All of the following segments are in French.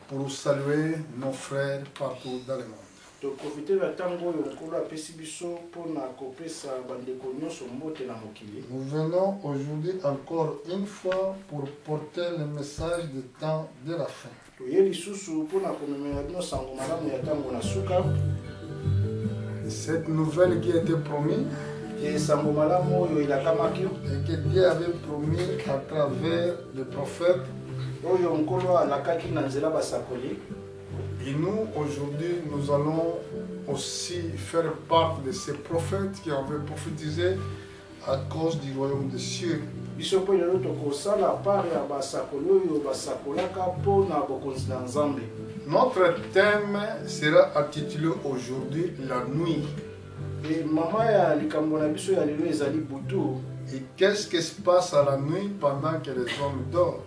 pour saluer nos frères partout dans le monde. Nous venons aujourd'hui encore une fois pour porter le message du temps de la fin. Cette nouvelle qui a été promise et que Dieu avait promis à travers les prophètes. Et nous, aujourd'hui, nous allons aussi faire part de ces prophètes qui avaient prophétisé à cause du royaume des cieux. Notre thème sera intitulé aujourd'hui la nuit. Et qu'est-ce qui se passe à la nuit pendant que les hommes dorment?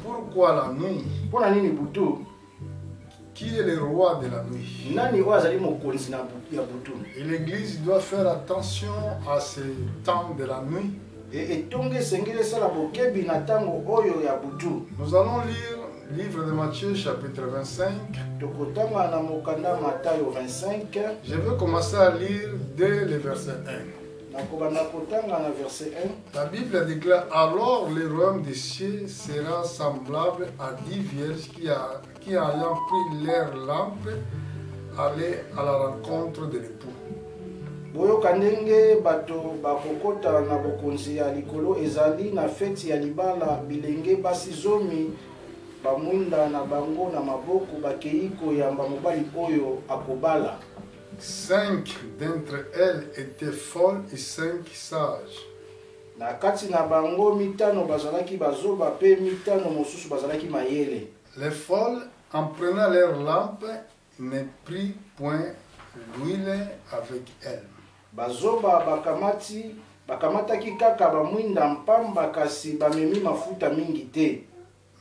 Pourquoi la nuit? Qui est le roi de la nuit? Et l'Église doit faire attention à ce temps de la nuit. Nous allons lire le livre de Matthieu chapitre 25. Je vais commencer à lire dès le verset 1. La Bible déclare: alors le royaume des cieux sera semblable à 10 vierges qui ayant pris leur lampe allaient à la rencontre de l'époux. Cinq d'entre elles étaient folles et 5 sages. Les folles, en prenant leur lampe, ne prirent point l'huile avec elles.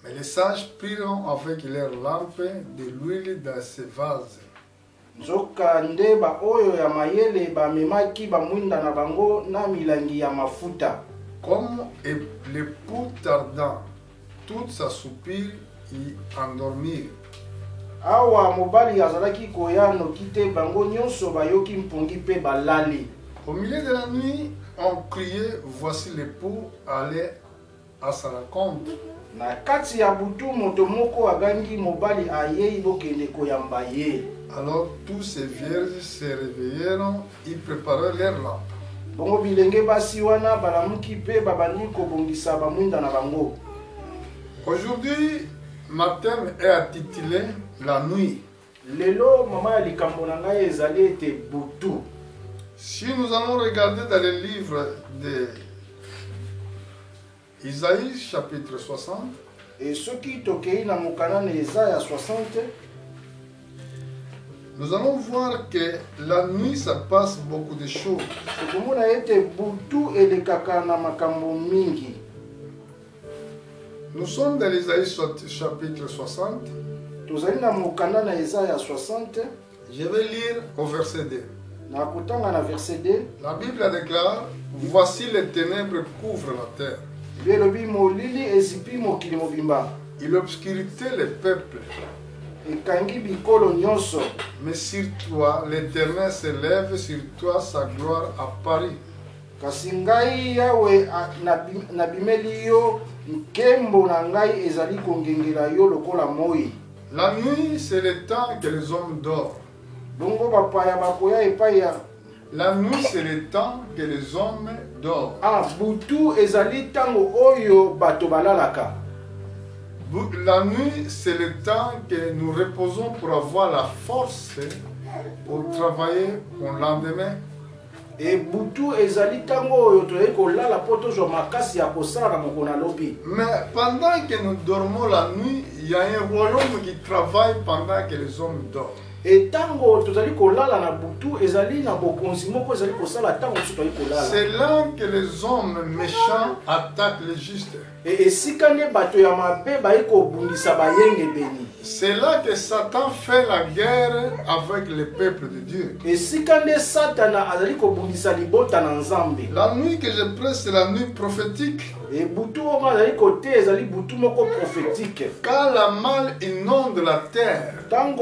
Mais les sages prirent avec leur lampe de l'huile dans ces vases. Comme l'époux tardant, tous s'assoupirent et endormirent. Au milieu de la nuit, on criait: voici l'époux, allait à sa rencontre. Alors tous ces vierges se réveillèrent et préparèrent leurs lampes. Aujourd'hui, ma thème est intitulé la nuit. Si nous allons regarder dans le livre de Isaïe chapitre 60, nous allons voir que la nuit, ça passe beaucoup de choses. Nous sommes dans l'Isaïe chapitre 60. Je vais lire au verset 2. La Bible déclare: voici les ténèbres couvrent la terre. Et l'obscurité les peuples. Mais sur toi, l'Éternel s'élève, sur toi sa gloire apparaît. La nuit, c'est le temps que les hommes dorment. La nuit, c'est le temps que les hommes dorment. La nuit, c'est le temps que nous reposons pour avoir la force pour travailler au lendemain. Mais pendant que nous dormons la nuit, il y a un royaume qui travaille pendant que les hommes dorment. C'est là que les hommes méchants attaquent les justes. C'est là que Satan fait la guerre avec le peuple de Dieu. La nuit que je prêche, c'est la nuit prophétique. Quand la mal inonde la terre, quand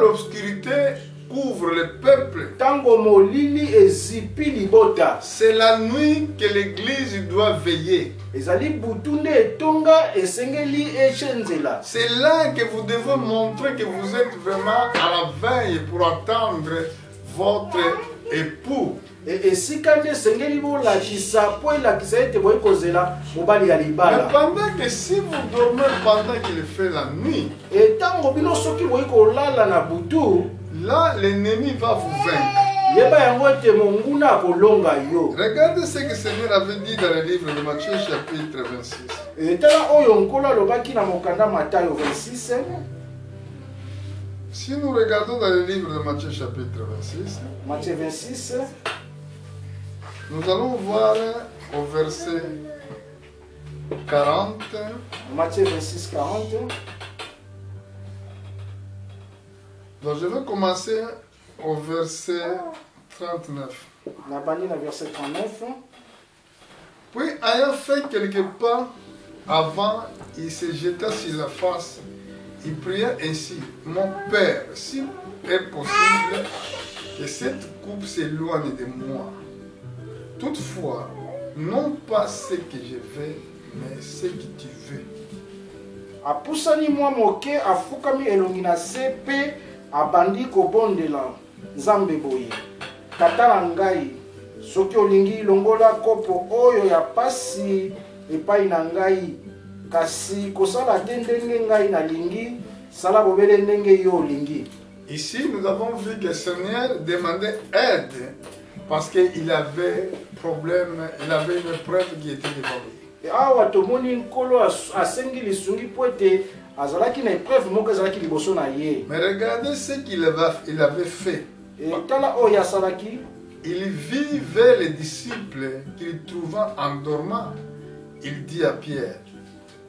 l'obscurité couvre le peuple, c'est la nuit que l'Église doit veiller. C'est là que vous devez montrer que vous êtes vraiment à la veille pour attendre votre époux. Mais pendant que si vous dormez pendant qu'il fait la nuit, là l'ennemi va vous vaincre. Regardez ce que le Seigneur avait dit dans le livre de Matthieu chapitre 26. Si nous regardons dans le livre de Matthieu chapitre 26, nous allons voir au verset 40. Matthieu 26, 40. Donc je vais commencer au verset 39. Verset 39. Puis, ayant fait quelques pas avant, il se jeta sur la face. Il pria ainsi: Mon Père, s'il est possible, que cette coupe s'éloigne de moi. Toutefois, non pas ce que je veux, mais ce que tu veux. Apusani mwa moke afukami elongi na se pe abandi kobondela Nzambe boye. Tata na ngai, soki olingi longola kopo oyo ya pasi epai na ngai, kasi kosala te ndenge ngai nalingi, sala bobele ndenge yo olingi. Ici, nous avons vu que le Seigneur demandait aide parce qu'il avait problème, il avait une épreuve qui était devant lui. Awa tomoni nkolo asengi lisungi poete azalaki na épreuve moko azalaki liboso na ye. Mais regardez ce qu'il avait fait. Il vivait les disciples qu'il trouva endormants. Il dit à Pierre: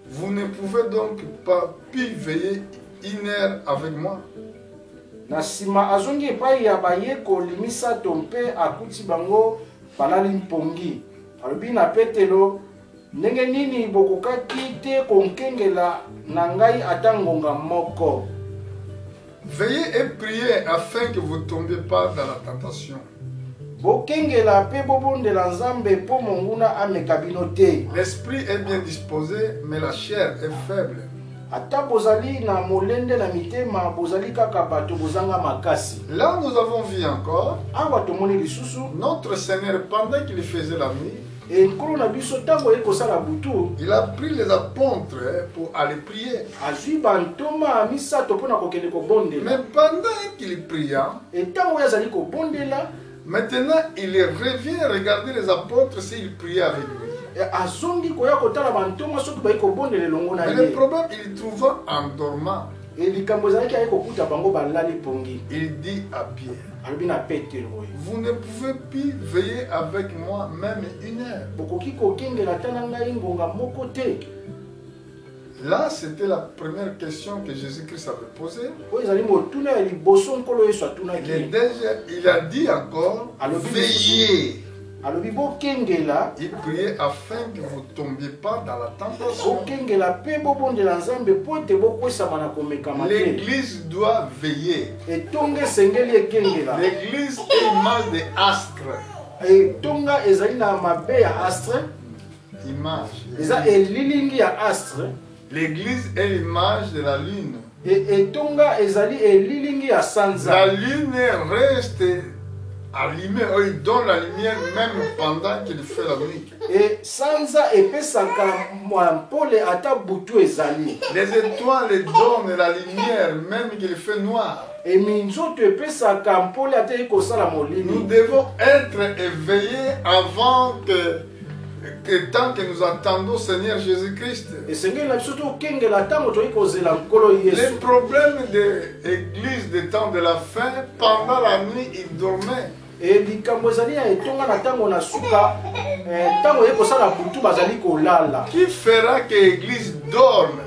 Vous ne pouvez donc pas plus veiller une heure avec moi? Nasima azongi epai ya bayeko limisa tompe akuti bango balali mpongi. Alobi na Petelo: Ndenge nini bokokaki te konkengela na ngai ata ngonga moko? Veillez et priez afin que vous ne tombiez pas dans la tentation. Bokengela pe bobondela Nzambe po monguna ameka bino te. L'esprit est bien disposé, mais la chair est faible. Ata bozali na molende na mitema bozali kaka bato bozanga makasi. Là nous avons vu encore awa tomoni lisusu notre Seigneur pendant qu'il faisait la nuit. Il a pris les apôtres pour aller prier. Mais pendant qu'il pria, maintenant il revient regarder les apôtres s'ils priaient avec lui. Mais le problème, il trouva endormant. Il dit à Pierre: Vous ne pouvez plus veiller avec moi même une heure. Là, c'était la première question que Jésus-Christ avait posée. Il a dit encore: Veillez. Il priait afin que vous ne tombiez pas dans la tentation. L'église doit veiller. L'église est l'image de astre. L'église est l'image de la lune. La lune reste allumé, il donne la lumière même pendant qu'il fait la nuit. Les étoiles donnent la lumière même qu'il fait noir. Nous devons être éveillés avant que tant que nous attendons Seigneur Jésus-Christ. Les problèmes de l'église des temps de la fin, pendant la nuit, ils dormaient. Et likambo ezali ya etonga na tango na suka tango ekosala butu bazali kolala. Qui fera que l'église dorme?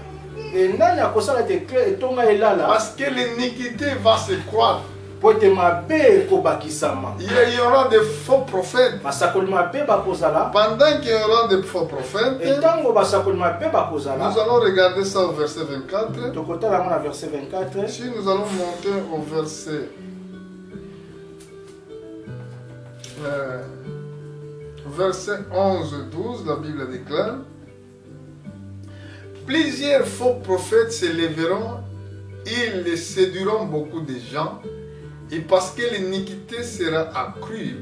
Et nani akosala te etonga elala? Parce que l'iniquité va se croître. Po te mabe ekobakisama. Il y aura des faux prophètes. Masakoli mabe bakozala. Pendant qu'il y aura des faux prophètes, Et tango basakoli mabe bakozala. nous allons regarder ça au verset 24. Tokotala mona verset 24. Si nous allons monter au verset 11-12, la Bible déclare: plusieurs faux prophètes se lèveront, ils les séduiront beaucoup de gens, et parce que l'iniquité sera accrue,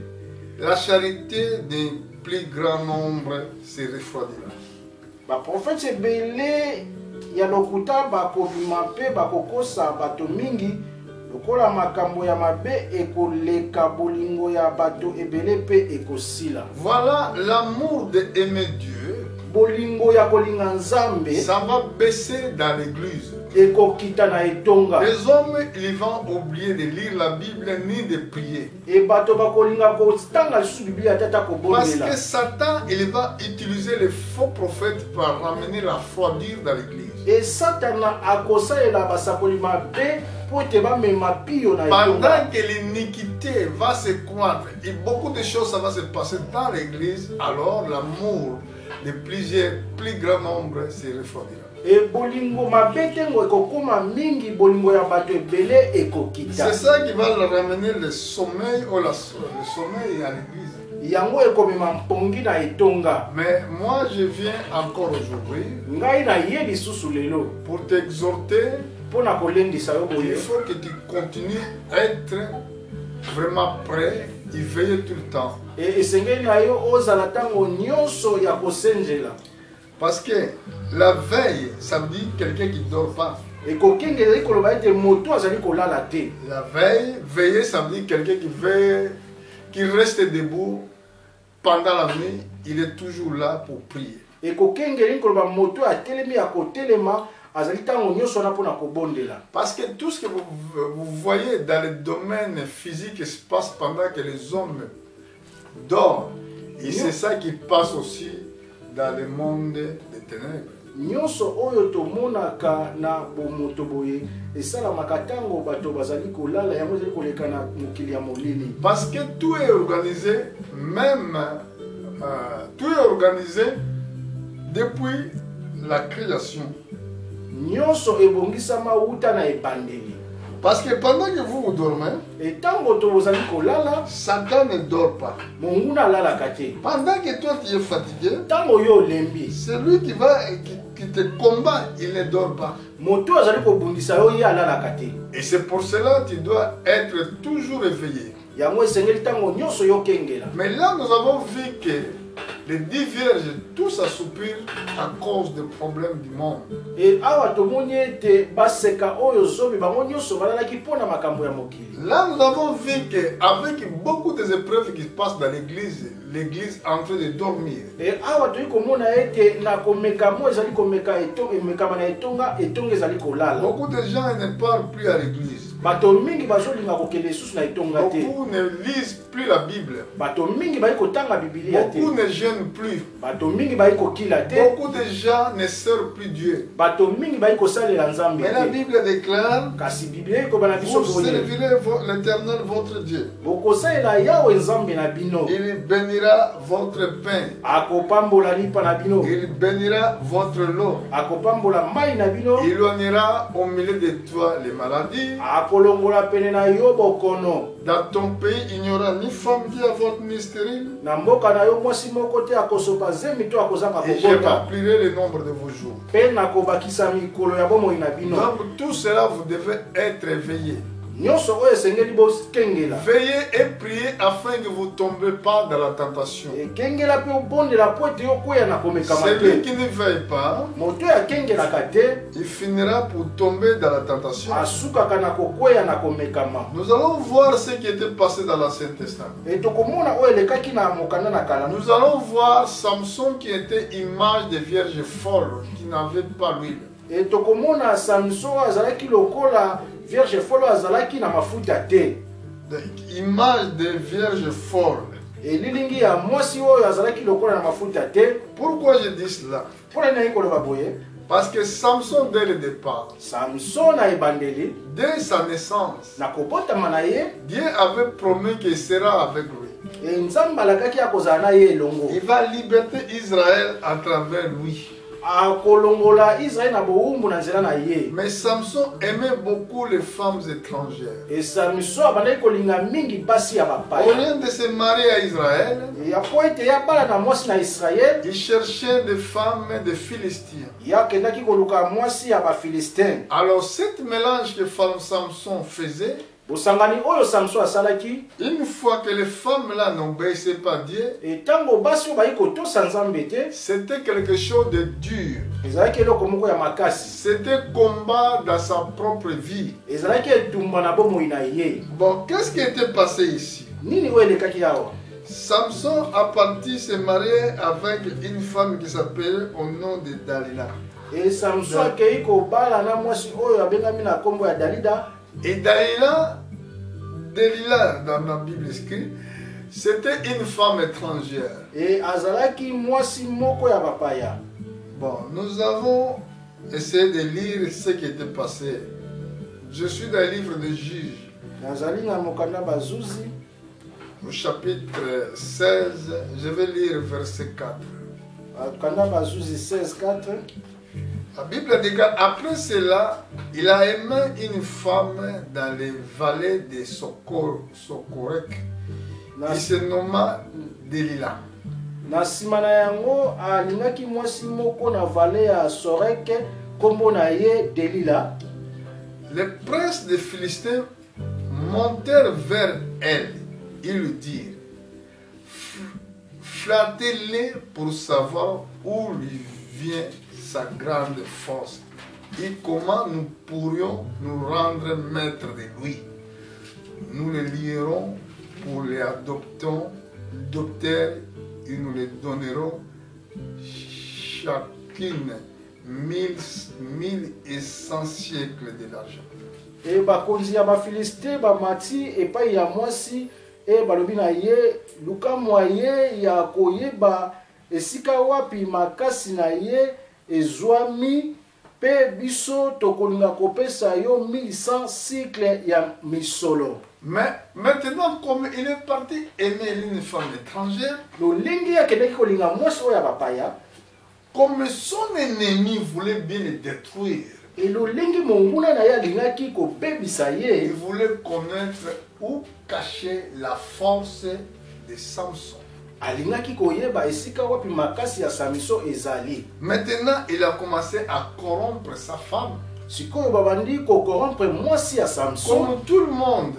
la charité d'un plus grand nombre se refroidira. Ba prophète sebele ya lokuta bakobima pe bakokosa bato mingi lokola makambo ya mabe ekoleka bolingo ya bato ebele pe ekosila. Voilà l'amour d'aimer Dieu. Bolingo ya kolinga nzambe Ça va baisser dans l'église. ekokita na etonga. Les hommes, ils vont oublier de lire la Bible ni de prier. E bato bakolinga kotanga lisusu biblia tata Parce que kobondela. Satan, il va utiliser les faux prophètes pour ramener la froidure dans l'église. E satana akosalela basakoli mabe po te bamema pio na Pendant etonga. que l'iniquité va se croître et beaucoup de choses ça va se passer dans l'église, alors l'amour de plus grand nombre se refroidira. E bolingo mabe tengo ekokoma mingi bolingo ya bato ebele ekokita. C'est ça qui va ramener le sommeil ou le sommeil à l'église. Yango ekomema mpongi na etonga. Mais moi je viens encore aujourd'hui Ngai na ye lisusu lelo pour t'exhorter. pona kolendisa yo Il boye. faut que tu continues à être vraiment prêt et veiller tout le temps. E esengeli na yo ozala tango nyonso ya kosenjela. Parce que la veille, ça veut dire quelqu'un qui ne dort pas. Ekokengela ikoloba ete moto azali kolala te. La veille, veiller, ça veut dire quelqu'un qui veille, qui reste debout pendant la nuit, il est toujours là pour prier. Ekokengela ikoloba moto atelemi ya kotelema azali tango nyonso na pona kobondela. Parce que tout ce que vous voyez dans le domaine physique se passe pendant que les hommes dorment. Et c'est ça qui passe aussi dans le monde des ténèbres. Nyonso oyo tomonaka na bomoto boye esalamaka tango bato bazali kolala yango ezali koleka na mokili ya molili. Parce que tout est organisé, même tout est organisé depuis la création. Nyonso ebongisama uta na ebandeli. Parce que pendant que vous dormez, Et tango tozali kolala Satan ne dort pas. monguna alalaka te. Pendant que toi tu es fatigué, Tango yo lembi celui qui te combat, il ne dort pas. moto azali kobundisa yo ye alalaka te. Et c'est pour cela que tu dois être toujours éveillé. Yango esengeli tango nyonso yo kengela. Mais là, nous avons vu que les 10 vierges, tous assoupirent à cause des problèmes du monde. Et awa tomoni ete baseka oyo zomi bango nyonso balalaki mpona makambo ya mokili. Là, nous avons vu qu'avec beaucoup des épreuves qui se passent dans l'église est en train de dormir. Et awa toyi komona ete na komeka mo ezali komeka emekama na etonga ezali kolala. Beaucoup de gens ne parlent plus à l'église. Bato mingi bazolinga kokende lisusu na etonga te. Beaucoup ne lisent plus la Bible. Bato mingi bayi kotanga bibilia te. Beaucoup ne jeûnent plus. Bato mingi bayi kokila te. Beaucoup de gens ne servent plus Dieu. Bato mingi bayi kosalela nzambe Mais la te. Bible déclare: Kasi bibilia ekobana biso vous boye. servirez l'Éternel votre Dieu. Bokosalela yawe nzambe na bino. Il bénira votre pain. Akopambola lipa na bino. Il bénira votre lot. Akopambola mai na bino. Il éloignera au milieu de toi les maladies. Akolongola pene na yo bokono. Dans ton pays, il n'y aura ni femme qui avorte ni stérile. Na mboka na yo mwasi moko te akosopa zemi to akozanga Et kobota. j'accomplirai le nombre de vos jours. Pe nakobakisa mikolo ya bomoi na bino. Donc tout cela, vous devez être éveillé. Nyonso oyo esengeli bokengela. Veillez et priez afin que vous ne tombez pas dans la tentation. Ekengela pe obondela po ete okwea na komekama Celui te. qui ne veille pas, Moto oyo akengelaka te il finira pour tomber dans la tentation. asukaka na kokwea na komekama. Nous allons voir ce qui était passé dans l'Ancien Testament. E tokomona oyo elekaki na mokanda na kala. Nous allons voir Samson qui était image des vierges folles qui n'avaient pas l'huile. E tokomona Samson azalaki lokola vierge folo azalaki na mafuta te. image des vierges folles. Et lilingi ya mwasi oyo azalaki lokola na mafuta te. Pourquoi je dis cela? Pona na yiko loba boye. Parce que Samson, dès le départ, Samson na ebandeli, dès sa naissance, na kobotama na ye, Dieu avait promis qu'il sera avec lui. e nzambe alakaki akozala na ye elongo. Il va libérer Israël à travers lui. Akolongola Israël na bowumbu na nzela na ye. Mais Samson aimait beaucoup les femmes étrangères. E Samson abandaki kolinga mingi basi ya Au bapaya. lieu de se marier à Israël, Ya po ete ya bala na mwasi na Israël, il cherchait des femmes des Philistins. ya kendaki koluka mwasi ya bafilistin. Alors, cet mélange que Samson faisait, Bosangani oyo Samson asalaki, une fois que les femmes-là n'obéissaient pas à Dieu, e tango basi oyo bayi kotosa nzambe te, c'était quelque chose de dur. ezalaki eloko moko ya makasi. C'était combat dans sa propre vie. Ezalaki etumba na bomoi na ye. Bon, qu'est-ce qui était passé ici? Nini oyo elekaki awa? Samson a parti se marier avec une femme qui s'appelait au nom de Dalila. E Samson akei kobala na mwasi oyo abengami na kombo ya Dalida. Et Dalila, dans la Bible écrite, c'était une femme étrangère. E azalaki mwasi moko ya bapaya. Bon, nous avons essayé de lire ce qui était passé. Je suis dans le livre des Juges, Nazali na mokanda bazuzi. au chapitre 16, je vais lire verset 4. Mokanda bazuzi 16:4. La Bible dit qu'après cela, il a aimé une femme dans les vallées de Sokorek, qui se nomma Delila. Na nsima na yango alingaki mwasi moko na vale ya Soreke kombo na ye Delila. Les princes des Philistins montèrent vers elle. Ils lui dirent, flattez-les pour savoir où lui vient sa grande force et comment nous pourrions nous rendre maîtres de lui. Nous le lierons pour les adopteurs et nous les donnerons chacune 1100 siècles de l'argent. E bakonzi ya Bafiliste bamati epai ya mwasi e balobi na ye luka mwa ye ya koyeba esika wapi makasi na ye ezwami pe biso tokolinga kopesa yo 1100 cycles ya misolo. Mais maintenant, comme il est parti aimer une femme étrangère, lolingi akendaki kolinga mwasi oyo ya bapaya, comme son ennemi voulait bien le détruire, e lolingi monguna na ye alingaki kobebisa il ye, voulait connaître où cachait la force de Samson. alingaki koyeba esika wapi makasi ya Samson ezali. Maintenant, il a commencé à corrompre sa femme. Sikoyo babandi kokorompre mwasi ya Samson. Comme tout le monde,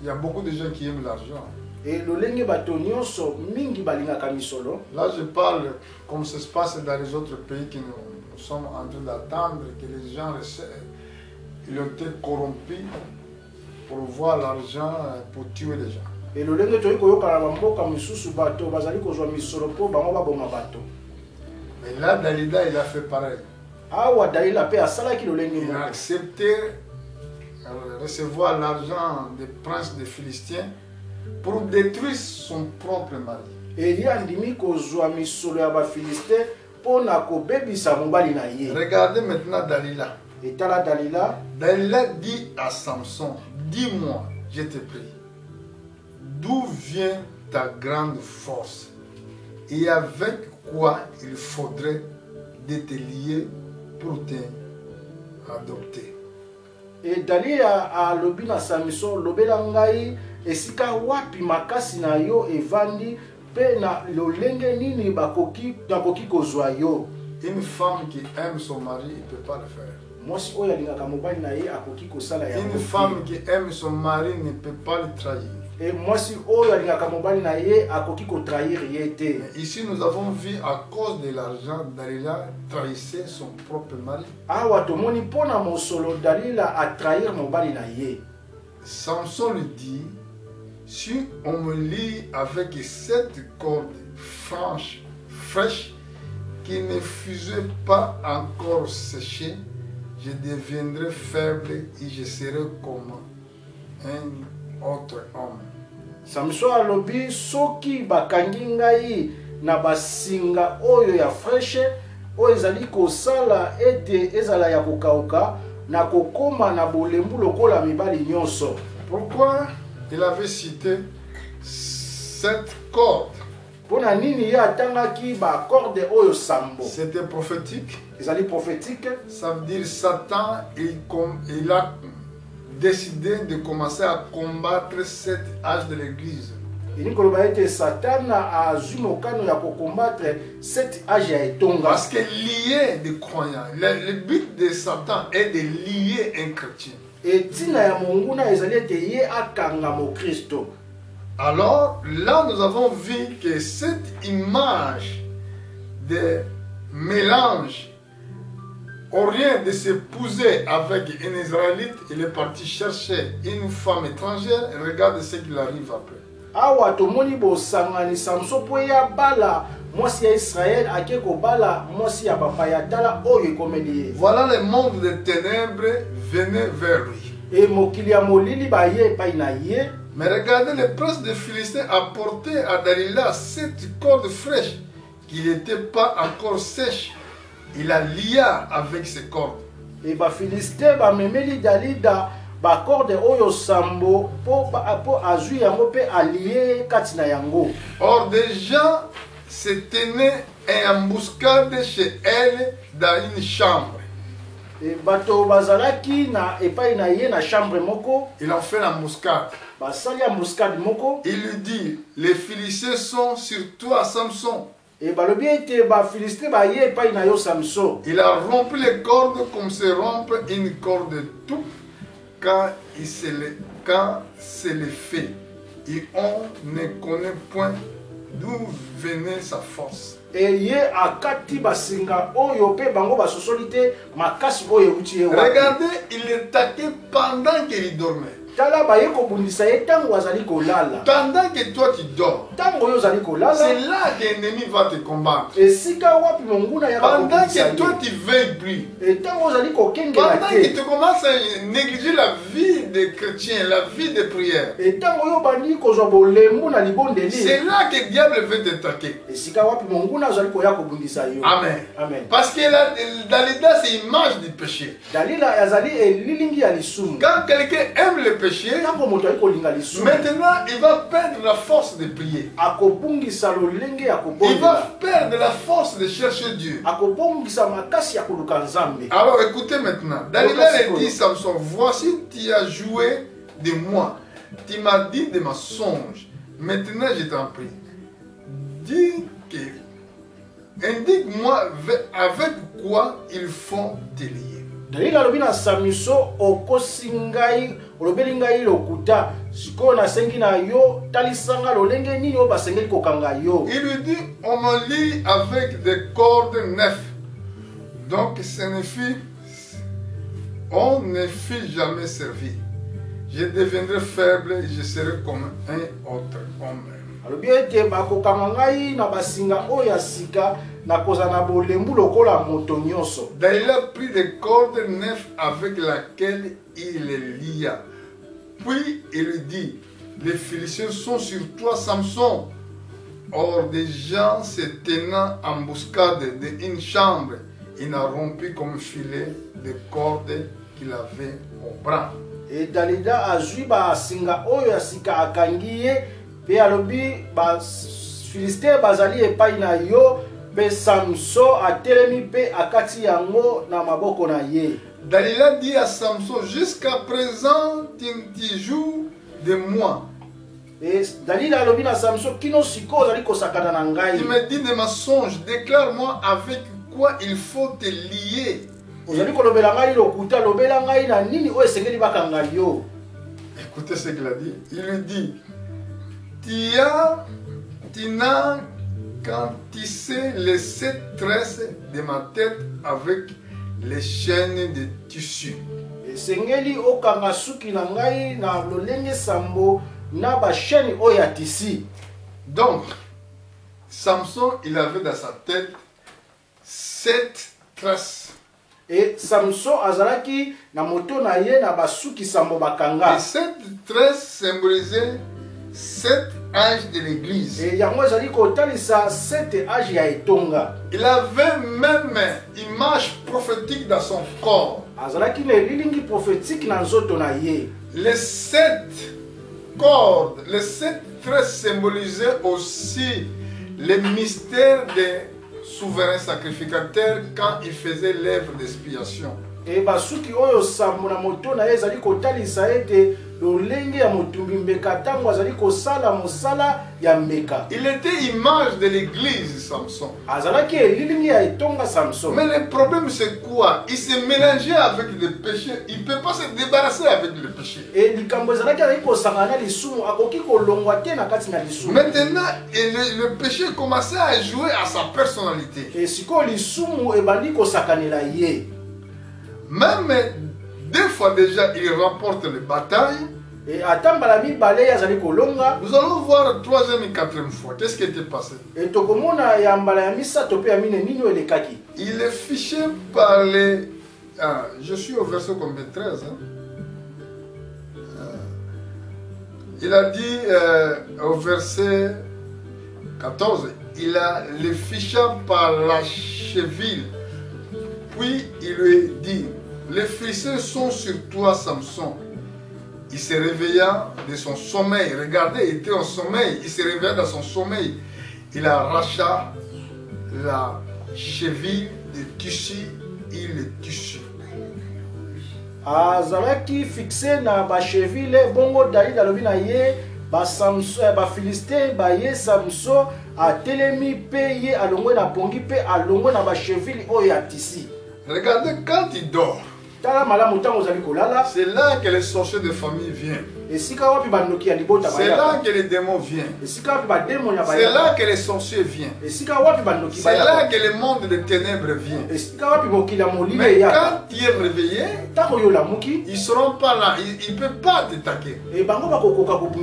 il y a beaucoup de gens qui aiment l'argent. E lolenge bato nyonso mingi balingaka misolo. Là, je parle comme ça se passe dans les autres pays que nous sommes en train d'attendre, que les gens ils ont été corrompus pour voir l'argent, pour tuer les gens. E lolenge toyi koyoka na bamboka misusu bato bazali kozwa misolo po bango baboma bato. Mais là, Dalida, il a fait pareil. Awa Dalila pe asalaki lolenge Il a moko. accepté recevoir l'argent des princes des Philistins pour détruire son propre mari. Eli andimi kozwa misolo ya Bafiliste po na kobebisa mobali na ye. Regardez maintenant Dalila. Etala Dalila. Dalila dit à Samson, dis-moi, je te prie, d'où vient ta grande force et avec quoi il faudrait de te lier pour t'adopter. E Dalila alobi na Samson lobela ngai esika wapi makasi na yo evandi pe na lolenge nini bakoki kozwa yo. Une femme qui aime son mari ne peut pas le faire. Mwasi oyo alingaka mobali na ye akoki kosala yango. Une femme qui aime son mari ne peut pas le trahir. E mwasi oyo alingaka mobali na ye akoki kotrahir ye te. Ici, nous avons vu à cause de l'argent, Dalila trahissait son propre mari. Awa tomoni pona mosolo Dalila atrahir mobali na ye. Samson lui dit, si on me lie avec cette corde fraîche qui ne fusait pas encore séchée, je deviendrai faible et je serai comme un autre homme. Samson alobi soki bakangi ngai na basinga oyo ya fraîche oyo ezali kosala ete ezala ya kokauka na kokoma na bolembu lokola mibali nyonso. Pourquoi il avait cité cette corde? Pona nini ya atangaki ba corde oyo sambo? C'était prophétique. Ezali prophétique. Ça veut dire Satan, il a décidé de commencer à combattre cet âge de l'église. Ini koloba ete Satan azwi mokano ya kokombattre cet âge ya etonga. Parce que lier des croyants, le but de Satan est de lier un chrétien. Et tina ya monguna ezali ete ye akanga mo Kristo. Alors là, nous avons vu que cette image de mélange, au rien de s'épouser avec un Israélite, il est parti chercher une femme étrangère et regarde ce qu'il arrive après. Awa tomoni bosangani Samson po ya bala mwasi ya Israël akeko bala mwasi ya bapaya tala oyo ekomeli. Voilà le monde des ténèbres venait vers lui. Et mokili ya molili ba ye pa ina ye. Mais regardez, le prince des Philistins a porté à Dalila cette corde fraîche qui n'était pas encore sèche. Il la lia avec ses cordes. Et ba Philistin ba memeli Dalida ba corde oyo sambo po azui yango pe allié katina yango. Or des gens se tenaient en embuscade chez elle dans une chambre. Et bato bazalaki na epai na ye na chambre moko. Il en fait l'embuscade. Basali embuscade moko. Il lui dit, les Philistins sont sur toi, Samson. Et balobi ete ba Philistin ba ye epai na yo Samson. Il a rompu les cordes comme se rompt une corde de tout quand c'est le fait. Et on ne connaît point d'où venait sa force. Et ye akati basinga oyo pe bango basosoli te makasi oyo uti ye wapi. Regardez, il le taquait pendant qu'il dormait. Tala ba ye kobundisa ye tango azali kolala. Pendant que toi tu dors, Tango oyo azali kolala. c'est là que l'ennemi va te combattre. Esika wapi monguna ya Pendant que toi tu veilles plus, et tango azali kokengela pendant que te. tu commences à négliger la vie des chrétiens, la vie de prière, Et tango oyo bandi kozwa bolembu na libondeli. c'est là que le diable veut t'attaquer. Esika wapi monguna azali koya kobundisa yo. Amen. Amen. Parce que Dalida, c'est l'image du péché. Dalila azali elilingi ya lisumu. Quand quelqu'un aime le péché, Tango moto ali kolinga lisumu. maintenant il va perdre la force de prier. Akobungisa lolenge ya Il kobondela. va perdre la force de chercher Dieu. Akobongisa makasi ya koluka nzambe. Alors écoutez maintenant. Dalila lui dit Samson, voici tu as joué de moi. Tu m'as dit des mensonges. Maintenant je t'en prie. Dis que indique-moi avec quoi ils font te lier. Dalila alobi na Samson okosi ngai olobeli ngai lokuta sikoyo nasengi na yo talisanga lolenge nini oyo basengeli kokanga yo. Il lui dit on me lie avec des cordes neuf. Donc on ne fut jamais servi. Je deviendrai faible et je serai comme un autre homme. Alobi ete bakokanga ngai na basinga oyo ya sika nakoza na bolembu lokola moto nyonso. Dalila prit des cordes neuf avec laquelle il les lia. Puis il lui dit, les Philistins sont sur toi, Samson. Or des gens se tenant en embuscade d'une chambre, il a rompu comme filet des cordes qu'il avait au bras. Et Dalida azwi basinga oyo ya sika akangi ye pe alobi ba Filistin bazali epai na yo pe Samson atelemi pe akati yango na maboko na ye. Dalila dit à Samson, jusqu'à présent tu joues de moi. Et Dalila alobi na Samson kino siko ozali kosakana na ngai. Tu me dis des mensonges, déclare-moi avec quoi il faut te lier. Ozali kolobela ngai lokuta lobela ngai na nini oyo esengeli bakanga yo. Écoutez ce qu'il a dit. Il lui dit, tu n'as qu'à tisser les 7 tresses de ma tête avec les chaînes de tissu. Esengeli okanga suki na ngai na lolenge sambo na ba chaîne oyo ya tisi. Donc, Samson, il avait dans sa tête 7 tresses. Et Samson azalaki na moto na ye na basuki sambo bakanga. Et cette tresse symbolisait 7 âges de l'église. Et yango ezali kotalisa 7 âges ya etonga. Il avait même image prophétique dans son corps. Azalaki na lilingi prophétique na nzoto na ye. Les 7 cordes, les 7 tresses symbolisaient aussi les mystères des souverains sacrificateurs quand ils faisaient l'œuvre d'expiation. Et basuki oyo sambo na moto na ye ezali kotalisa ete lolenge ya motumbi mbeka tango azali kosala mosala ya mbeka. Il était image de l'église, Samson. Azalaki lilingi ya etonga Samson. Mais le problème c'est quoi? Il s'est mélangé avec le péché. Il ne peut pas se débarrasser avec le péché. Et likambo ezalaki azali kosangana lisumu akoki kolongwa te na kati na lisumu. Maintenant, le péché commençait à jouer à sa personnalité. Et siko lisumu ebandi kosakanela ye. Même 2 fois déjà, il remporte les batailles. Et atambala mibale yazali kolonga. Nous allons voir 3e et 4e fois. Qu'est-ce qui était passé? Et tokomona ya mbala ya misato pe ya mine nini elekaki. Il est fiché par les... je suis au verset combien? 13. Il a dit au verset 14, il a les fiché par la cheville. Puis il lui dit, les frissons sont sur toi, Samson. Il se réveilla de son sommeil. Regardez, il était en sommeil. Il se réveilla dans son sommeil. Il arracha la cheville de tissu. Il le tissu. Azalaki fixé na ba cheville bongo David alobi na ye ba Samson ba Philistin ba ye Samson a telemi pe ye alongwe na pongi pe alongwe na ba cheville oyo ya tisi. Regardez, quand il dort, c'est là que les sorciers de famille viennent. C'est là que les démons viennent. C'est là que les sorciers viennent. C'est là que le monde des ténèbres vient. Mais quand tu es réveillé, ils ne seront pas là. Ils ne peuvent pas t'attaquer. Et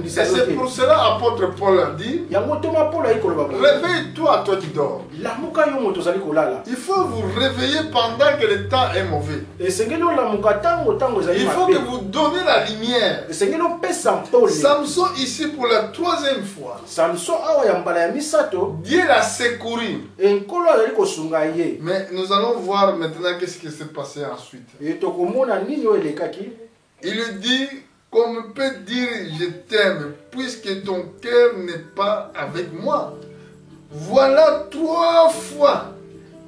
c'est pour cela l'apôtre Paul a dit, réveille-toi, toi qui dors. Il faut vous réveiller pendant que le temps est mauvais. Il faut que vous donnez la lumière. Samson ici pour la 3e fois. Dieu l'a secouru. Mais nous allons voir maintenant qu'est-ce qui s'est passé ensuite. Il lui dit, comme peut dire je t'aime, puisque ton cœur n'est pas avec moi. Voilà 3 fois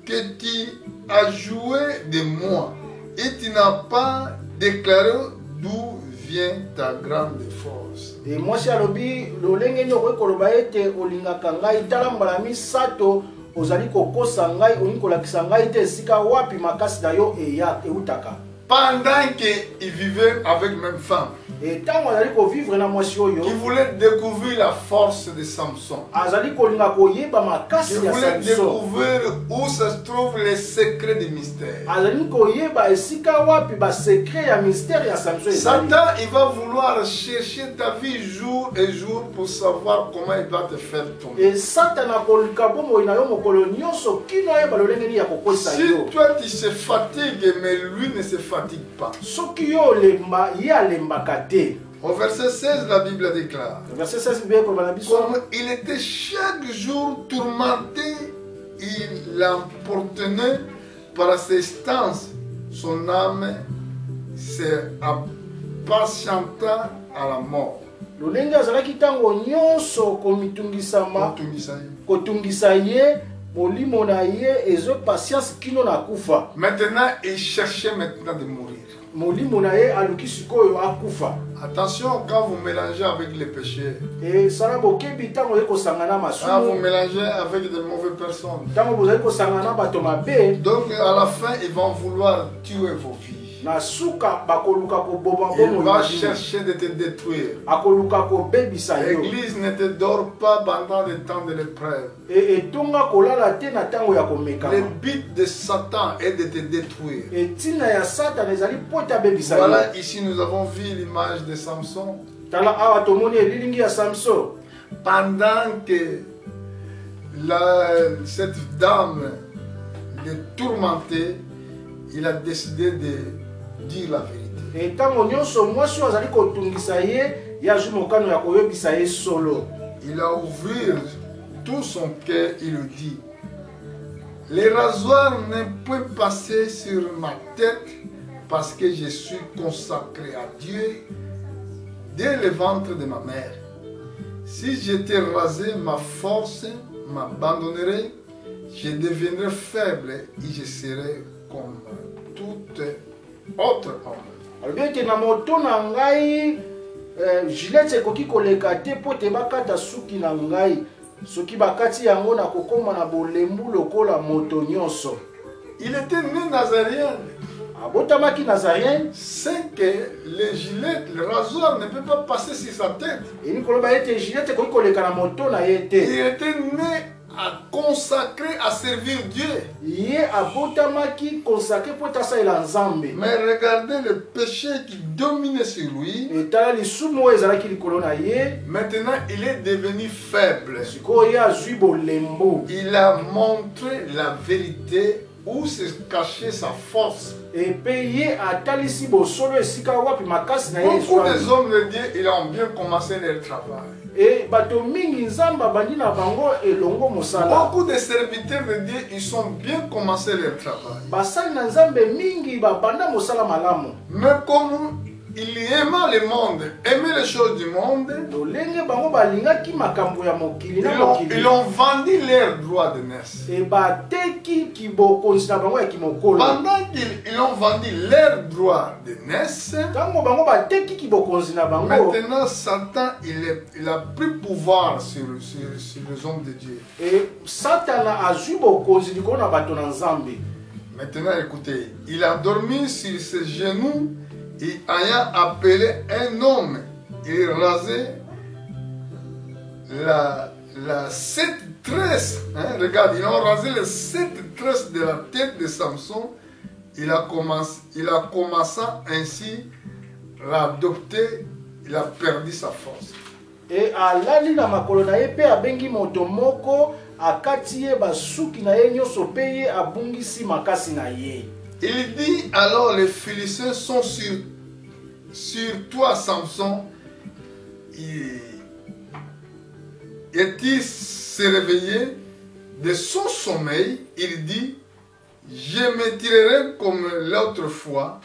que tu as joué de moi et tu n'as pas déclaré d'où vient ta grande force. Et moi si alobi lolenge nyoko koloba ete olingaka ngai tala mbala misato ozali kokosa ngai olingi kolakisa ngai te esika wapi makasi na yo eya eutaka. Pendant qu'il vivait avec même femme, et tant azali ko vivre na mwasi oyo, qui voulait découvrir la force de Samson, azali kolinga koyeba makasi ya Samson, voulait découvrir où se trouvent les secrets du mystère. Azali koyeba esika wapi ba secret ya mystère ya Samson. Satan, il va vouloir chercher ta vie jour et jour pour savoir comment il va te faire tomber. Et Satan akolika bomo ina yo mokolo nyonso kino yeba lolenge ni ya kokosa yo. Si toi tu se fatigues mais lui ne se fatigue pas. Soki yo lemba ya lemba kate. Au verset 16, la Bible déclare, comme il était chaque jour tourmenté, il l'emportenait par assistance, son âme se patienta à la mort. Lolenge azalaki tango nyonso komitungisama kotungisa ye molimo na ye ezo patience kino na kufa. Maintenant il cherchait maintenant de mourir. Attention quand vous mélangez avec les péchés. Quand vous mélangez avec de mauvaises personnes. Donc à la fin ils vont vouloir tuer vos vies. Il va chercher de te détruire. L'église ne te dort pas pendant le temps de l'épreuve. Le but de Satan est de te détruire. Voilà, ici nous avons vu l'image de Samson. Pendant que cette dame le tourmentait, il a décidé de dire la vérité. Et ntango nyonso mwasi azali kotungisa ye yazwi mokano ya koyebisa ye solo. Il a ouvert tout son cœur, il le dit. Les rasoirs ne peuvent passer sur ma tête parce que je suis consacré à Dieu dès le ventre de ma mère. Si j'étais rasé, ma force m'abandonnerait, je deviendrais faible et je serais comme tout autre homme. Alobete na moto na ngai Gillette ekoki koleka te po te bakata suki na ngai soki bakati yango na kokoma na bolembu lokola moto nyonso. Il était né nazaréen. Abotamaki nazarien. C'est que le gilet, le rasoir ne peut pas passer sur sa tête. Et ni koloba ete Gillette ekoki koleka na moto na ye te. Il était né à consacrer, à servir Dieu. Ye abotamaki consacré pour tasaela nzambe. Mais regardez le péché qui dominait sur lui. Et tala lisumu ezalaki likolo na ye. Maintenant, il est devenu faible. Sikoyo ye azwi bolembu. Il a montré la vérité où se cachait sa force. Et payé à talisi bosolo esika wapi makasi na ye. Beaucoup des hommes de Dieu, ils ont bien commencé leur travail. Et bato mingi nzamba bandi na bango elongo mosala. Beaucoup de serviteurs de Dieu, ils ont bien commencé leur travail. Basali na nzambe mingi babanda mosala malamu. Mais comme il aimait le monde, aimait les choses du monde, Lolenge bango balingaki makambo ya mokili na mokili. ils ont vendu leurs droits de naissance. Et bateki kibokonzi na bango ya kimokolo. Pendant qu'ils ont vendu leurs droits de naissance, Tango bango bateki kibokonzi na bango. maintenant Satan il a pris pouvoir sur les hommes de Dieu. Et Satana azwi bokonzi likolo na bato na nzambe. Maintenant écoutez, il a dormi sur ses genoux et ayant appelé un homme, il rasait la 7 tresses. Hein, regarde, ils ont rasé les 7 tresses de la tête de Samson. Il a commencé ainsi à l'adopter, il a perdu sa force. Et alali na makolo na ye pe abengi moto moko akati ye basuki na ye nyonso pe ye abungisi makasi na ye. Il dit alors les Philistins sont sur toi Samson. Et-il s'est réveillé de son sommeil, il dit je me tirerai comme l'autre fois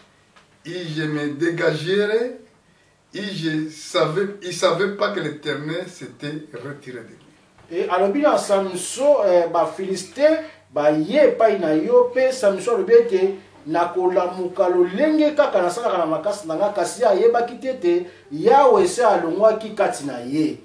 et je me dégagerai. Et il savait pas que l'Éternel s'était retiré de lui. Et alobi na Samson ba Philistin ba ye pai na yo pe Samson alobi ete nakolamuka lolenge kaka nasalaka na makasi na nga kasi ayebaki te ete Yawe se alongwaki kati na ye.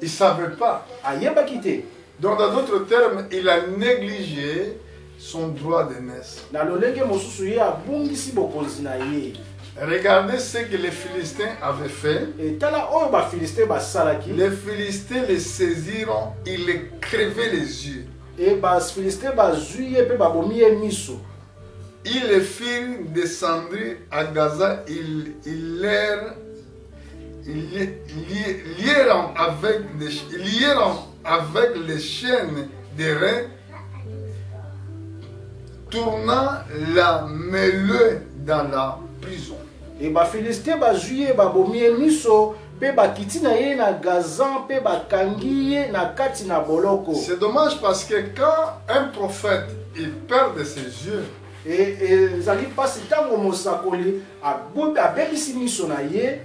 Il savait pas. Ayebaki te. Donc dans d'autres termes, il a négligé son droit de naissance. Na lolenge mosusu ye abungisi bokonzi na ye. Regardez ce que les Philistins avaient fait. Et tala oyo ba Philistin ba salaki. Les Philistins les saisiront, ils les crevaient les yeux. Et ba Philistin ba zuye pe ba bomi ye miso. Ils les firent descendre à Gaza, ils lièrent avec les chaînes des reins, tournant la mêlée dans la prison. Et ba Philistin ba zuye ba bomi ye miso pe ba kiti na ye na Gazan pe ba kangi ye na kati na boloko. C'est dommage parce que quand un prophète il perd ses yeux, et zali pasi tango mosakoli abebisi miso na ye,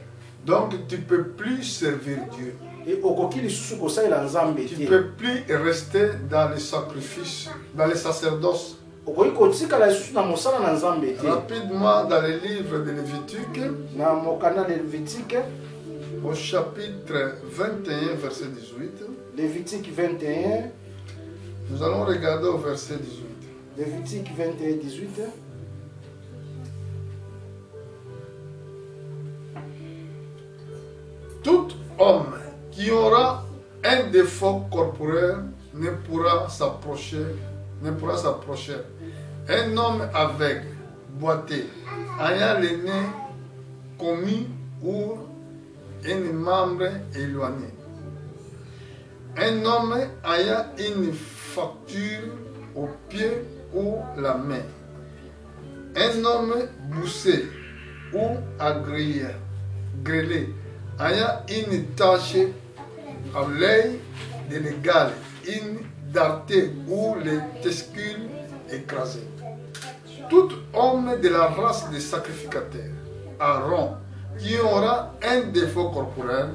donc tu ne peux plus servir Dieu. et okoki lisusu kosalela nzambe Tu te. ne peux plus rester dans les sacrifices, dans les sacerdoces. Okoki kotikala lisusu na mosala na nzambe te. Rapidement dans le livre de Lévitique, Na mokanda Lévitique, au chapitre 21, verset 18, Lévitique 21, nous allons regarder au verset 18. Lévitique 21, 18. Tout homme qui aura un défaut corporel ne pourra s'approcher. Un homme aveugle, boiteux, ayant le nez commis ou un membre éloigné. Un homme ayant une fracture au pied ou la main. un homme boussé ou grêlé, ayant une tache à l'œil de l'égal, une dartée ou les testicules écrasés. Tout homme de la race des sacrificateurs, Aaron, qui aura un défaut corporel,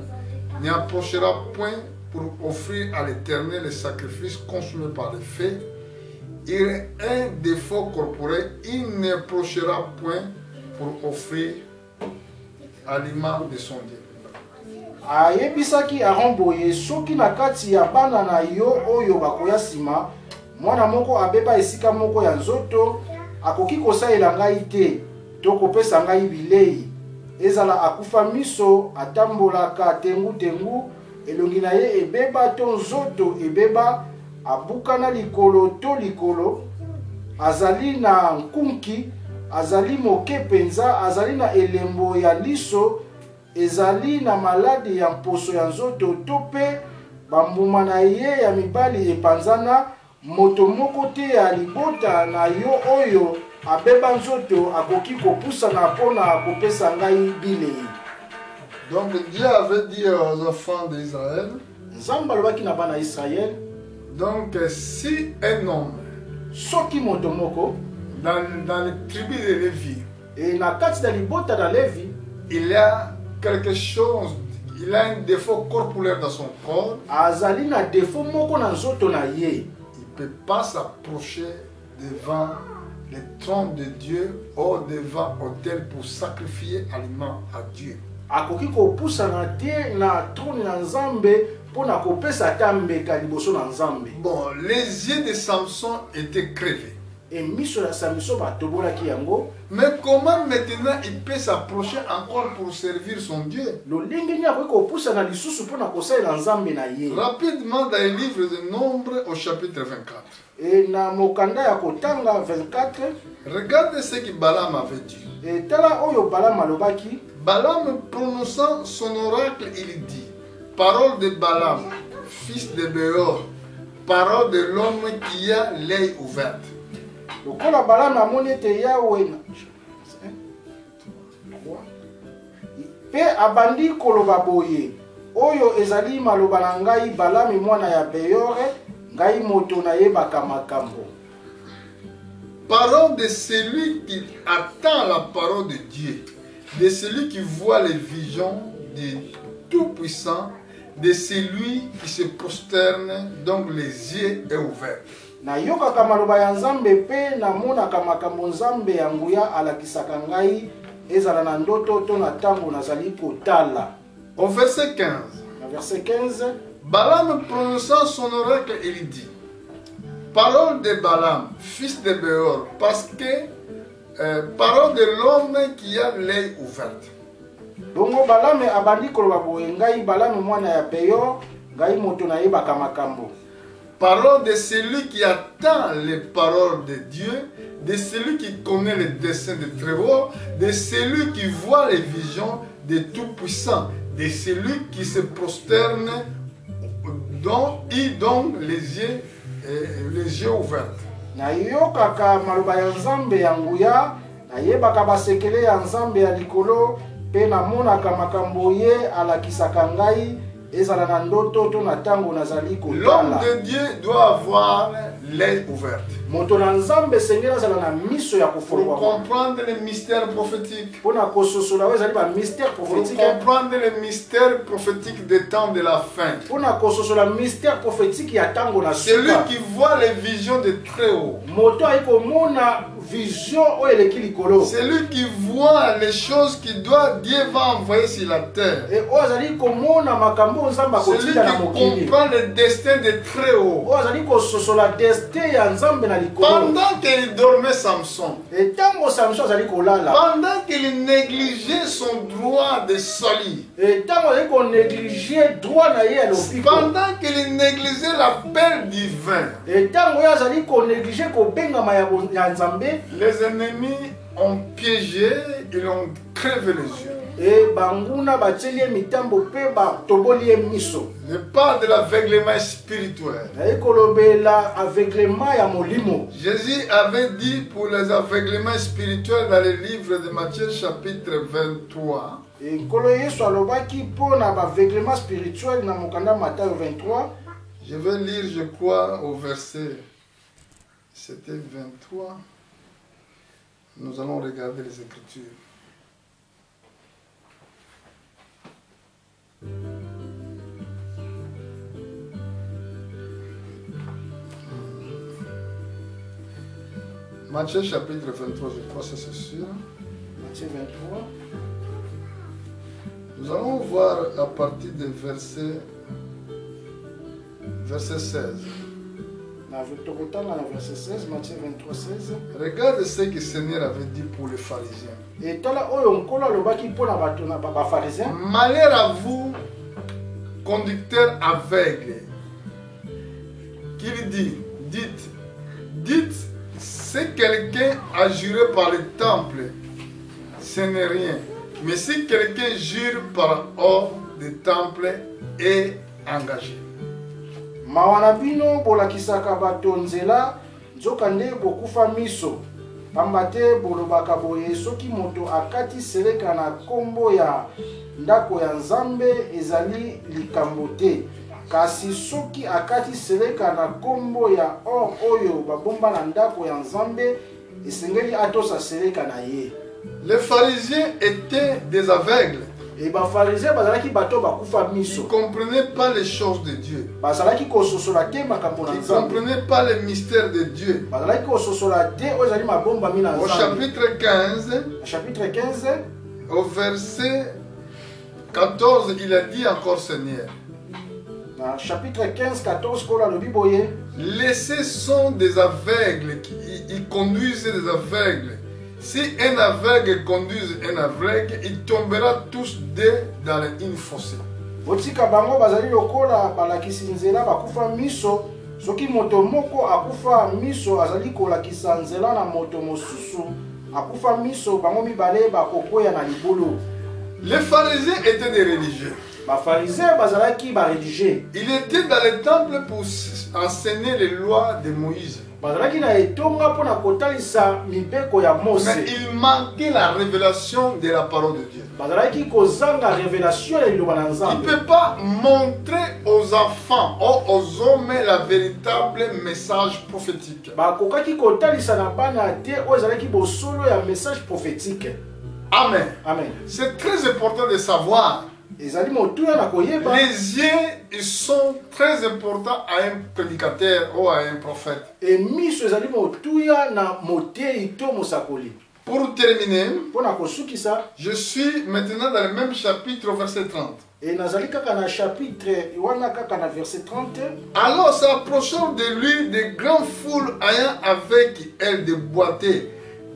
n'approchera point pour offrir à l'Éternel les sacrifices consumés par le feu. Il a un défaut corporel, il n'approchera point pour offrir aliment de son Dieu. Ayebisaki Aaron boye soki na kati ya bana na yo oyo bakoya sima mwana moko abeba esika moko ya nzoto akoki kosalela ngai te to kopesa ngai bilei ezala akufa miso atambolaka tengu elongi na ye ebeba to nzoto ebeba abukana likolo to likolo azali na nkunki azali moke penza azali na elembo ya liso ezali na maladi ya mposo ya nzoto to pe bambuma na ye ya mibali epanzana moto moko te ya libota na yo oyo abeba nzoto akoki kopusana mpona kopesa ngai bilei. Donc Dieu avait dit aux enfants d'Israël, Nzambe alobaki na bana Israël, donc si un homme soki moto moko dans les tribus de Lévi, e na kati na libota na Levi il a quelque chose, il a un défaut corporel dans son corps, azali na défaut moko na nzoto na ye, il ne peut pas s'approcher devant le trône de Dieu ou devant l'autel pour sacrifier aliment à Dieu. akoki kopusana te na trône na Nzambe mpona kopesa ata mbeka liboso na Nzambe. Bon, les yeux de Samson étaient crevés. E miso ya Samson batobolaki yango. Mais comment maintenant il peut s'approcher encore pour servir son Dieu? Lolingi ni akoki kopusana lisusu mpona kosalela Nzambe na ye. Rapidement dans le livre de Nombres au chapitre 24. E na mokanda ya kotanga 24. Regardez ce que Balaam avait dit. E tala oyo Balaam alobaki. Balaam prononçant son oracle, il dit: parole de Balaam, fils de Béor, parole de l'homme qui a l'œil ouvert. Lokola Balaam amoni ete Yawe pe abandi koloba boye oyo ezali maloba na ngai Balaam mwana ya Beore ngai moto nayebaka makambo. Parole de celui qui attend la parole de Dieu, de celui qui voit les visions du Tout-Puissant, de celui qui se prosterne, donc les yeux est ouverts. Na yokaka maloba ya Nzambe pe namonaka makambo Nzambe ya nguya alakisaka ngai ezala na ndoto to na tango nazali kotala. Au verset 15. Na verset 15. Balaam prononçant son oracle, il dit: parole de Balaam, fils de Béor, parce que parole de l'homme qui a l'œil ouvert. Bongo Balaam abandi koloba boye ngai Balaam mwana ya Beor ngai moto nayebaka makambo. Parole de celui qui attend les paroles de Dieu, de celui qui connaît les desseins de Très-Haut, de celui qui voit les visions de Tout-Puissant, de celui qui se prosterne, dont il donne les yeux ouverts. Na yokaka maloba ya Nzambe ya nguya, nayebaka basekele ya Nzambe ya likolo, pe namonaka makambo ye alakisaka ngai ezala na ndoto to na tango nazali kotala. L'homme de Dieu doit avoir l'œil ouvert. Moto na Nzambe sengela zala na miso ya Pour kofungwa. comprendre les mystères prophétiques. Pona kososola we zali ba mystère Pour prophétique. comprendre les mystères prophétiques des temps de la fin. Pona kososola mystère prophétique ya tango na Celui suka. qui voit les visions de Très-Haut. Moto ayiko mona vision oyo eleki likolo. Celui qui voit les choses que Dieu va envoyer sur la terre. E oyo azali komona makambo Nzambe Celui akotinda na mokili. qui comprend le destin de Très-Haut. Oyo azali kososola destin ya Nzambe na likolo. Pendant qu'il dormait Samson, E tango Samson azali kolala. pendant qu'il négligeait son droit de salut, E tango azali konéglige droit na ye ya lopiko. pendant qu'il négligeait l'appel divin, E tango ye azali konéglige kobengama ya Nzambe. les ennemis ont piégé, ils ont crevé les yeux. Et banguna bateli mitambo pe ba toboli miso. Je parle de l'aveuglement spirituel. Ekolobela aveuglement ya molimo. Jésus avait dit pour les aveuglements spirituels dans le livre de Matthieu chapitre 23. Et kolo Yesu alobaki po na ba aveuglement spirituel na mokanda Matthieu 23. Je vais lire, je crois, au verset. C'était 23. Nous allons regarder les Écritures. Matthieu chapitre 23, je crois, c'est sûr. Matthieu 23. Nous allons voir à partir du verset 16. Verset 16, Matthieu 23, 16. Regarde ce que le Seigneur avait dit pour les pharisiens. Malheur à vous, conducteurs aveugles, qu'il dit, dites, si quelqu'un a juré par le temple, ce n'est rien. Mais si quelqu'un jure par hors du temple, est engagé. Mawana bino bolakisaka bato nzela nzoka nde bokufa miso pamba te bolobaka boye soki moto akati seleka na kombo ya ndako ya Nzambe ezali likambo te kasi soki akati seleka na kombo ya or oyo babomba na ndako ya Nzambe esengeli atosa seleka na ye. Les pharisiens étaient des aveugles. Et les pharisiens ne comprenaient pas les choses de Dieu. Ils ne comprenaient pas les mystères de Dieu. Au chapitre 15, au verset 14, il a dit encore Seigneur. Chapitre 15, 14, laissez sont des aveugles, ils conduisent des aveugles. Si un aveugle conduise un aveugle, il tombera tous deux dans une fossé. Botika bango bazali lokola balakisi nzela bakufa miso soki moto moko akufa miso azali kolakisa nzela na moto mosusu akufa miso bango mibale bakokoya na libulu. Les pharisiens étaient des religieux. Il était dans le temple pour enseigner les lois de Moïse. Mais il manquait la révélation de la parole de Dieu. Il ne peut pas montrer aux enfants ou aux hommes la véritable message prophétique. Amen. Amen. C'est très important de savoir. Les yeux, ils sont très importants à un prédicateur ou à un prophète. Pour terminer, je suis maintenant dans le même chapitre, verset 30. Alors s'approchant de lui, de grandes foules ayant avec elles des boiteux,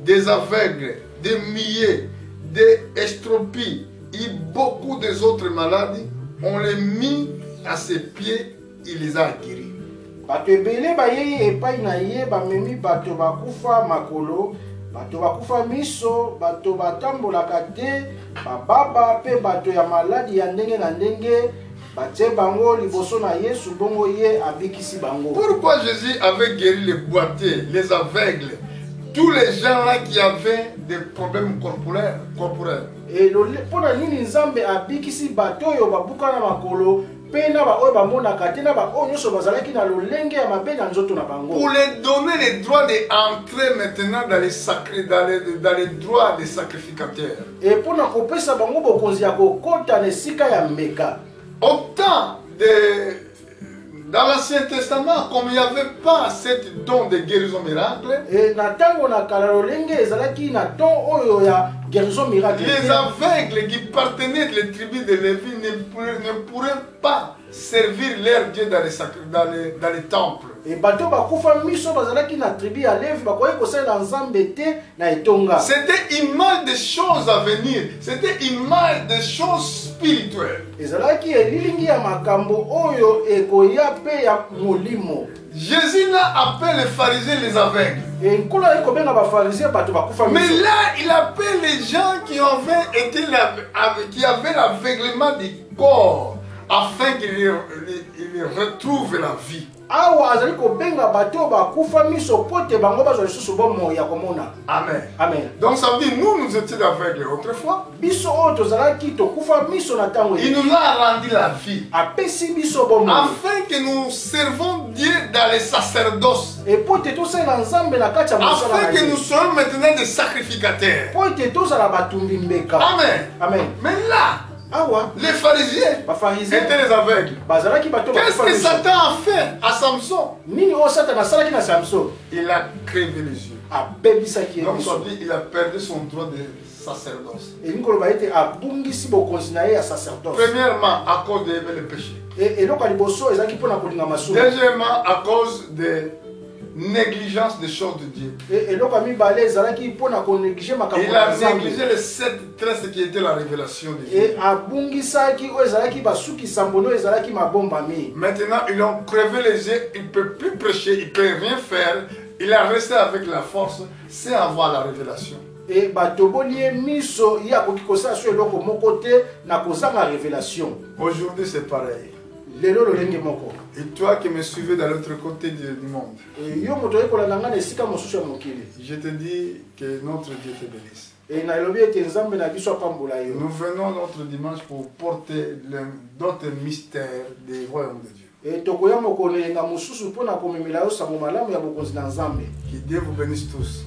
des aveugles, des muets, des estropies, et beaucoup des autres maladies, on les mit à ses pieds, il les a guéris. Bato bakufa miso, bato batambolaka te, bababa pe bato ya maladi ya ndenge na ndenge, batie bango liboso na Yesu bongo ye abikisi bango. Pourquoi Jésus avait guéri les boiteux, les aveugles, tous les gens là qui avaient des problèmes corporels? Et pona nini Nzambe abikisi bato yo babuka na makolo pena ba oyo bamonaka te na ba oyo nyonso bazalaki na lolenge ya mabe na nzoto na bango. Pour les donner les droits d'entrer maintenant dans les droits des sacrificateurs. Et pona kopesa bango bokonzi ya kokota na esika ya mbeka. Autant dans l'Ancien Testament, comme il n'y avait pas cette don de guérison miracle, les aveugles qui partenaient les tribus de Lévi ne pourraient pas servir leur Dieu dans les temples. Et bato bakufa miso bazalaki na tribu ya Levi bakoye kosala nzambe te na etonga. C'était image des choses à venir. C'était image des choses spirituelles. Ezalaki elilingi ya makambo oyo ekoya pe ya molimo. Jésus là appelle les pharisiens les aveugles. Et nkola ekobenga ba pharisiens bato bakufa miso. Mais là, il appelle les gens qui avaient l'aveuglement du corps afin qu'ils retrouvent la vie. Awa azali kobenga bato bakufa miso pote bango bazwa lisusu bomo ya komona. Amen. Amen. Donc ça veut dire nous étions aveugles autrefois. Biso oyo tozalaki tokufa miso na tango. Il nous a rendu la vie. Apesi biso bomo. Afin que nous servons Dieu dans les sacerdoces. Et pote tosala nzambe na kati ya mosala. Afin que nous soyons maintenant des sacrificateurs. Pote tozala batumbi mbeka. Amen. Amen. Mais là, les pharisiens étaient les aveugles. Qu'est-ce que Satan a fait à Samson? Il a crevé les yeux. Donc on dit il a perdu son droit de sacerdoce. Premièrement, à cause de le péché. Deuxièmement, à cause de négligence des choses de Dieu. Il a négligé les 7 traits qui étaient la révélation de Dieu. Maintenant, ils ont crevé les yeux, il ne peut plus prêcher, il ne peut rien faire. Il a resté avec la force sans avoir la révélation. Aujourd'hui, c'est pareil. Et toi qui me suivais de l'autre côté du monde, je te dis que notre Dieu te bénisse. Nous venons notre dimanche pour porter d'autres mystères des royaumes de Dieu. Que Dieu vous bénisse tous.